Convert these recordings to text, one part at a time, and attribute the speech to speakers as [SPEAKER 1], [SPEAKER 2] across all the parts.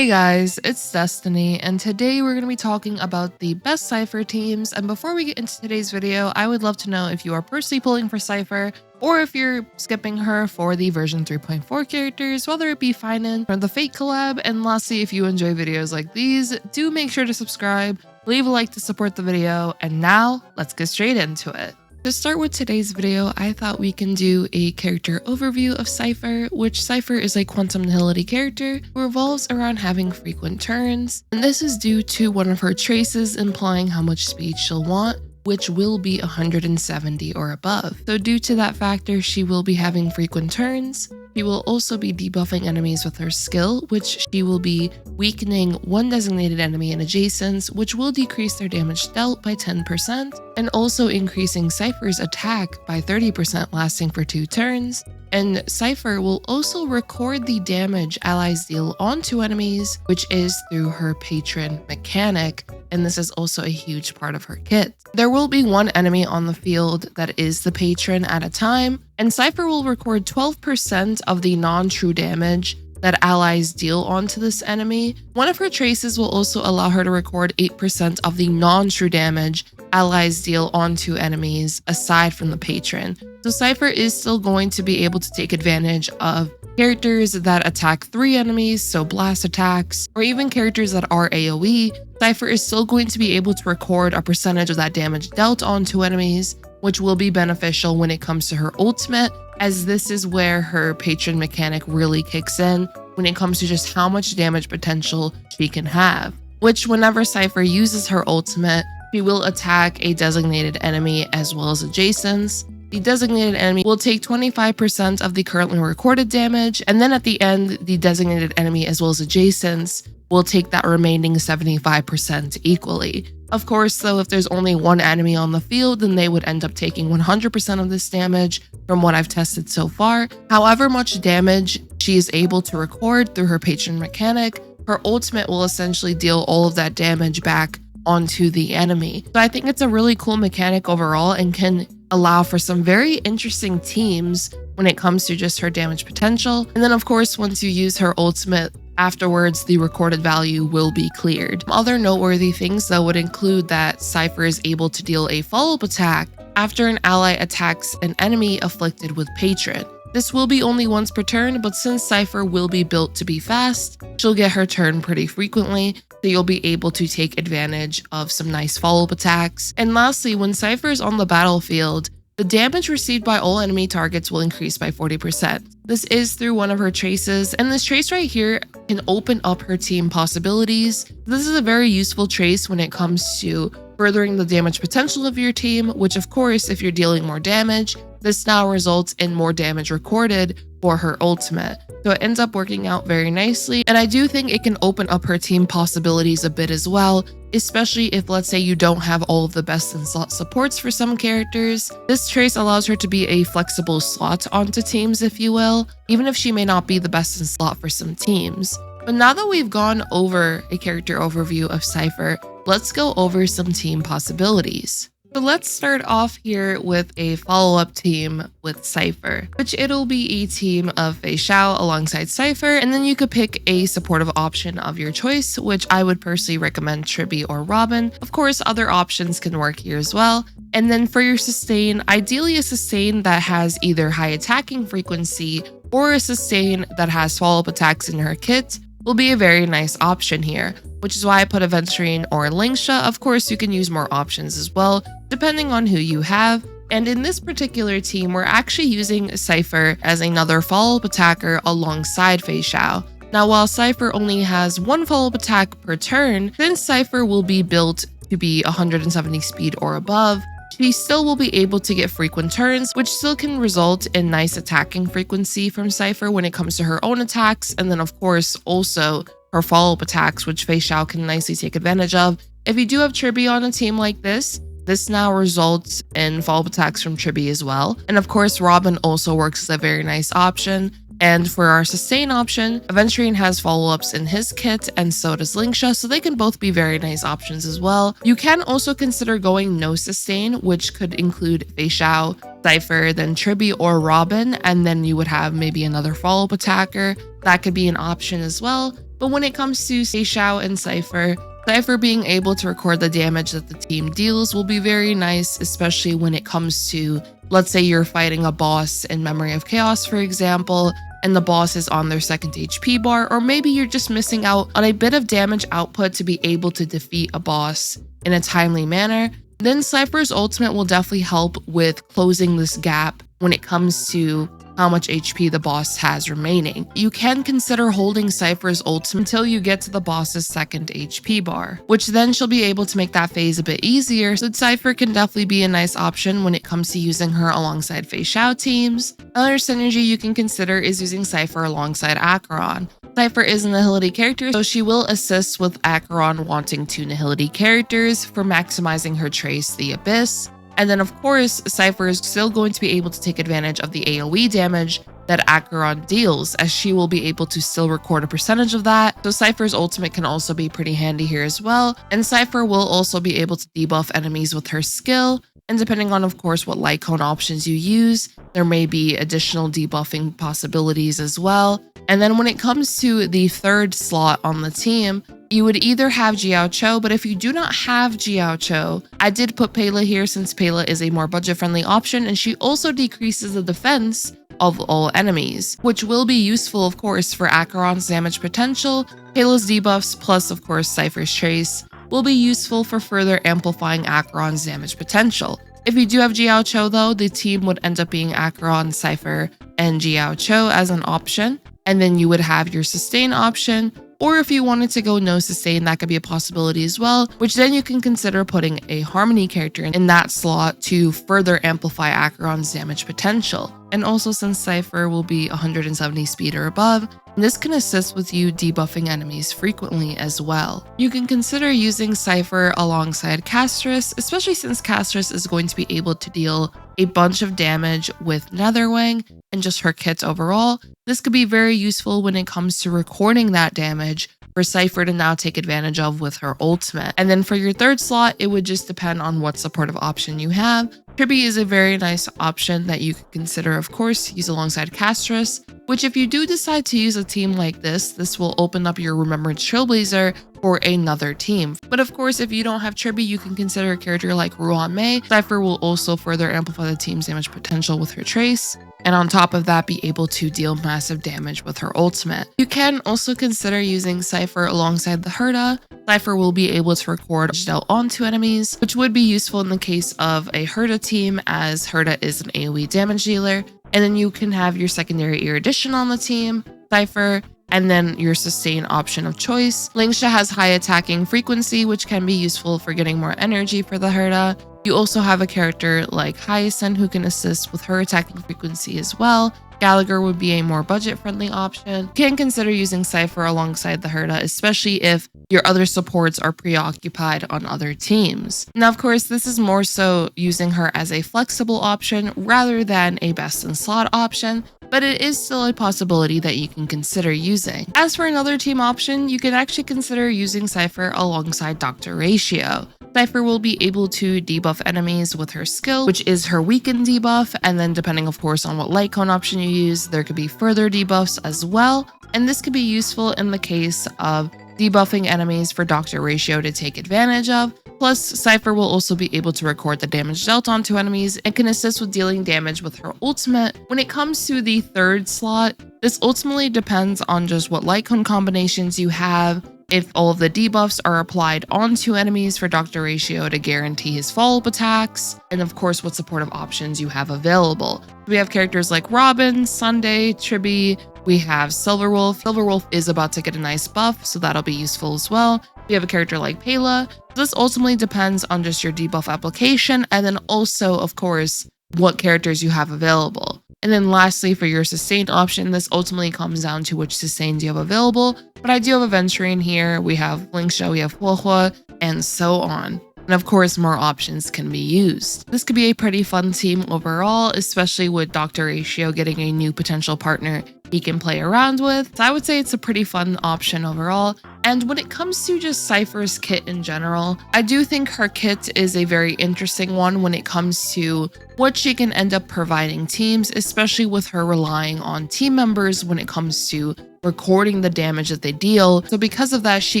[SPEAKER 1] Hey guys, it's Destiny, and today we're going to be talking about the best Cipher teams. And before we get into today's video, I would love to know if you are personally pulling for Cipher or if you're skipping her for the version 3.4 characters, whether it be Phainon or the Fate collab. And lastly, if you enjoy videos like these, do make sure to subscribe, leave a like to support the video, and now let's get straight into it. To start with today's video, I thought we can do a character overview of Cipher, which Cipher is a Quantum Nihility character who revolves around having frequent turns, and this is due to one of her traces implying how much speed she'll want, which will be 170 or above. So due to that factor, she will be having frequent turns. She will also be debuffing enemies with her skill, which she will be weakening one designated enemy and adjacents, which will decrease their damage dealt by 10%, and also increasing Cipher's attack by 30% lasting for 2 turns. And Cipher will also record the damage allies deal onto enemies, which is through her patron mechanic, and this is also a huge part of her kit. There will be one enemy on the field that is the patron at a time, and Cipher will record 12% of the non-true damage that allies deal onto this enemy. One of her traces will also allow her to record 8% of the non-true damage allies deal onto enemies aside from the patron. So Cipher is still going to be able to take advantage of characters that attack 3 enemies, so blast attacks, or even characters that are AoE. Cipher is still going to be able to record a percentage of that damage dealt onto enemies, which will be beneficial when it comes to her ultimate, as this is where her patron mechanic really kicks in when it comes to just how much damage potential she can have. Which whenever Cipher uses her ultimate, she will attack a designated enemy as well as adjacents. The designated enemy will take 25% of the currently recorded damage, and then at the end, the designated enemy as well as adjacents will take that remaining 75% equally. Of course, though, if there's only one enemy on the field, then they would end up taking 100% of this damage from what I've tested so far. However much damage she is able to record through her patron mechanic, her ultimate will essentially deal all of that damage back onto the enemy. So I think it's a really cool mechanic overall and can allow for some very interesting teams when it comes to just her damage potential. And then of course, once you use her ultimate, afterwards the recorded value will be cleared. Other noteworthy things though would include that Cipher is able to deal a follow-up attack after an ally attacks an enemy afflicted with patron. This will be only once per turn, but since Cipher will be built to be fast, she'll get her turn pretty frequently, so you'll be able to take advantage of some nice follow-up attacks. And lastly, when Cipher is on the battlefield, the damage received by all enemy targets will increase by 40%. This is through one of her traces, and this trace right here can open up her team possibilities. This is a very useful trace when it comes to furthering the damage potential of your team, which of course, if you're dealing more damage, this now results in more damage recorded for her ultimate. So it ends up working out very nicely, and I do think it can open up her team possibilities a bit as well, especially if, let's say, you don't have all of the best in slot supports for some characters. This trace allows her to be a flexible slot onto teams, if you will, even if she may not be the best in slot for some teams. But now that we've gone over a character overview of Cipher, let's go over some team possibilities. So let's start off here with a follow-up team with Cipher, which it'll be a team of Feixiao alongside Cipher, and then you could pick a supportive option of your choice, which I would personally recommend Tribi or Robin. Of course, other options can work here as well. And then for your sustain, ideally a sustain that has either high attacking frequency or a sustain that has follow-up attacks in her kit will be a very nice option here, which is why I put Acheron or Feixiao. Of course, you can use more options as well, depending on who you have. And in this particular team, we're actually using Cipher as another follow-up attacker alongside Feixiao. Now, while Cipher only has one follow-up attack per turn, since Cipher will be built to be 170 speed or above, she still will be able to get frequent turns, which still can result in nice attacking frequency from Cipher when it comes to her own attacks, and then of course also her follow-up attacks, which Feixiao can nicely take advantage of. If you do have Tribi on a team like this now results in follow-up attacks from Tribi as well. And of course, Robin also works as a very nice option. And for our sustain option, Acheron has follow-ups in his kit, and so does Feixiao, so they can both be very nice options as well. You can also consider going no sustain, which could include Feixiao, Cipher, then Tribi or Robin, and then you would have maybe another follow-up attacker. That could be an option as well. But when it comes to Feixiao and Cipher, Cipher being able to record the damage that the team deals will be very nice, especially when it comes to, let's say you're fighting a boss in Memory of Chaos, for example, and the boss is on their 2nd HP bar, or maybe you're just missing out on a bit of damage output to be able to defeat a boss in a timely manner. Then Cipher's ultimate will definitely help with closing this gap when it comes to how much HP the boss has remaining. You can consider holding Cipher's ultimate until you get to the boss's 2nd HP bar, which then she'll be able to make that phase a bit easier, so Cipher can definitely be a nice option when it comes to using her alongside Feixiao teams. Another synergy you can consider is using Cipher alongside Acheron. Cipher is a Nihility character, so she will assist with Acheron wanting 2 Nihility characters for maximizing her trace, the Abyss. And then of course, Cipher is still going to be able to take advantage of the AoE damage that Acheron deals, as she will be able to still record a percentage of that. So Cipher's ultimate can also be pretty handy here as well. And Cipher will also be able to debuff enemies with her skill. And depending on, of course, what light cone options you use, there may be additional debuffing possibilities as well. And then when it comes to the 3rd slot on the team, you would either have Jiaoqiu, but if you do not have Jiaoqiu, I did put Pela here since Pela is a more budget-friendly option, and she also decreases the defense of all enemies, which will be useful, of course, for Acheron's damage potential. Pela's debuffs, plus, of course, Cipher's trace, will be useful for further amplifying Acheron's damage potential. If you do have Jiaoqiu, though, the team would end up being Acheron, Cipher, and Jiaoqiu as an option, and then you would have your sustain option. Or if you wanted to go no sustain, that could be a possibility as well, which then you can consider putting a Harmony character in that slot to further amplify Acheron's damage potential. And also, since Cipher will be 170 speed or above, this can assist with you debuffing enemies frequently as well. You can consider using Cipher alongside Castris, especially since Castris is going to be able to deal a bunch of damage with Netherwing and just her kits overall. This could be very useful when it comes to recording that damage for Cipher to now take advantage of with her ultimate. And then for your 3rd slot, it would just depend on what supportive option you have. Tribby is a very nice option that you could consider, of course, use alongside Castris, which if you do decide to use a team like this will open up your Remembrance Trailblazer for another team. But of course, if you don't have Tribby, you can consider a character like Ruan Mei. Cipher will also further amplify the team's damage potential with her trace, and on top of that, be able to deal massive damage with her ultimate. You can also consider using Cipher alongside the Herda. Cipher will be able to record dealt onto enemies, which would be useful in the case of a Herda team, as Herda is an AoE damage dealer. And then you can have your secondary erudition on the team, Cipher, and then your sustain option of choice. Lingsha has high attacking frequency, which can be useful for getting more energy for the Herda. You also have a character like Hyacine who can assist with her attacking frequency as well. Gallagher would be a more budget-friendly option. You can consider using Cipher alongside the Herda, especially if your other supports are preoccupied on other teams. Now, of course, this is more so using her as a flexible option rather than a best-in-slot option, but it is still a possibility that you can consider using. As for another team option, you can actually consider using Cipher alongside Dr. Ratio. Cipher will be able to debuff enemies with her skill, which is her weaken debuff, and then depending of course on what light cone option you use, there could be further debuffs as well, and this could be useful in the case of debuffing enemies for Dr. Ratio to take advantage of. Plus, Cipher will also be able to record the damage dealt onto enemies and can assist with dealing damage with her ultimate. When it comes to the 3rd slot, this ultimately depends on just what light cone combinations you have, if all of the debuffs are applied onto enemies for Dr. Ratio to guarantee his follow-up attacks, and of course what supportive options you have available. We have characters like Robin, Sunday, Tribby, we have Silverwolf. Silverwolf is about to get a nice buff, so that'll be useful as well. We have a character like Pela. This ultimately depends on just your debuff application, and then also, of course, what characters you have available. And then lastly, for your sustained option, this ultimately comes down to which sustains you have available. But I do have Aventurine here, we have Lingsha, we have Huohua, and so on. And of course, more options can be used. This could be a pretty fun team overall, especially with Dr. Ratio getting a new potential partner he can play around with. So I would say it's a pretty fun option overall. And when it comes to just Cipher's kit in general, I do think her kit is a very interesting one when it comes to what she can end up providing teams, especially with her relying on team members when it comes to recording the damage that they deal. So because of that, she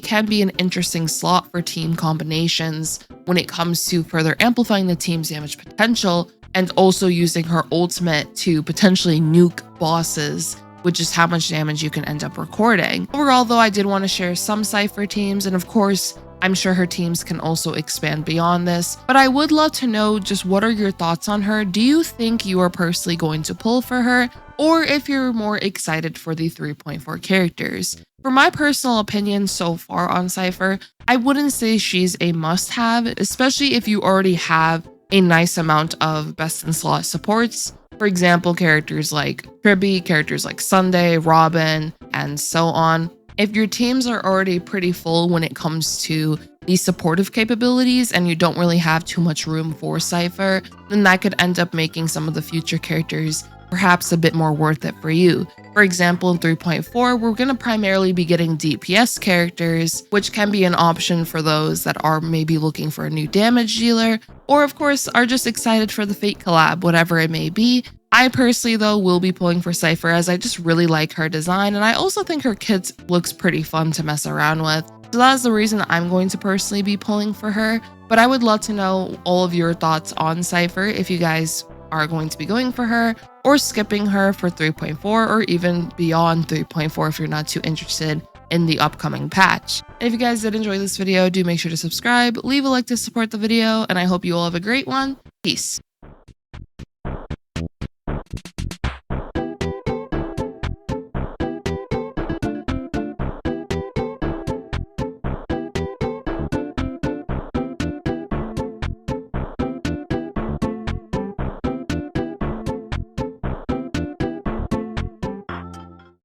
[SPEAKER 1] can be an interesting slot for team combinations when it comes to further amplifying the team's damage potential and also using her ultimate to potentially nuke bosses, which is how much damage you can end up recording. Overall, though, I did want to share some Cipher teams, and of course, I'm sure her teams can also expand beyond this, but I would love to know just what are your thoughts on her? Do you think you are personally going to pull for her, or if you're more excited for the 3.4 characters? For my personal opinion so far on Cipher, I wouldn't say she's a must-have, especially if you already have a nice amount of best-in-slot supports. For example, characters like Tribby, characters like Sunday, Robin, and so on. If your teams are already pretty full when it comes to these supportive capabilities and you don't really have too much room for Cipher, then that could end up making some of the future characters perhaps a bit more worth it for you. For example, in 3.4, we're going to primarily be getting DPS characters, which can be an option for those that are maybe looking for a new damage dealer, or of course are just excited for the Fate collab, whatever it may be. I personally, though, will be pulling for Cipher as I just really like her design, and I also think her kit looks pretty fun to mess around with. So that is the reason I'm going to personally be pulling for her, but I would love to know all of your thoughts on Cipher if you guys are going to be going for her or skipping her for 3.4 or even beyond 3.4 if you're not too interested in the upcoming patch. And if you guys did enjoy this video, do make sure to subscribe, leave a like to support the video, and I hope you all have a great one. Peace.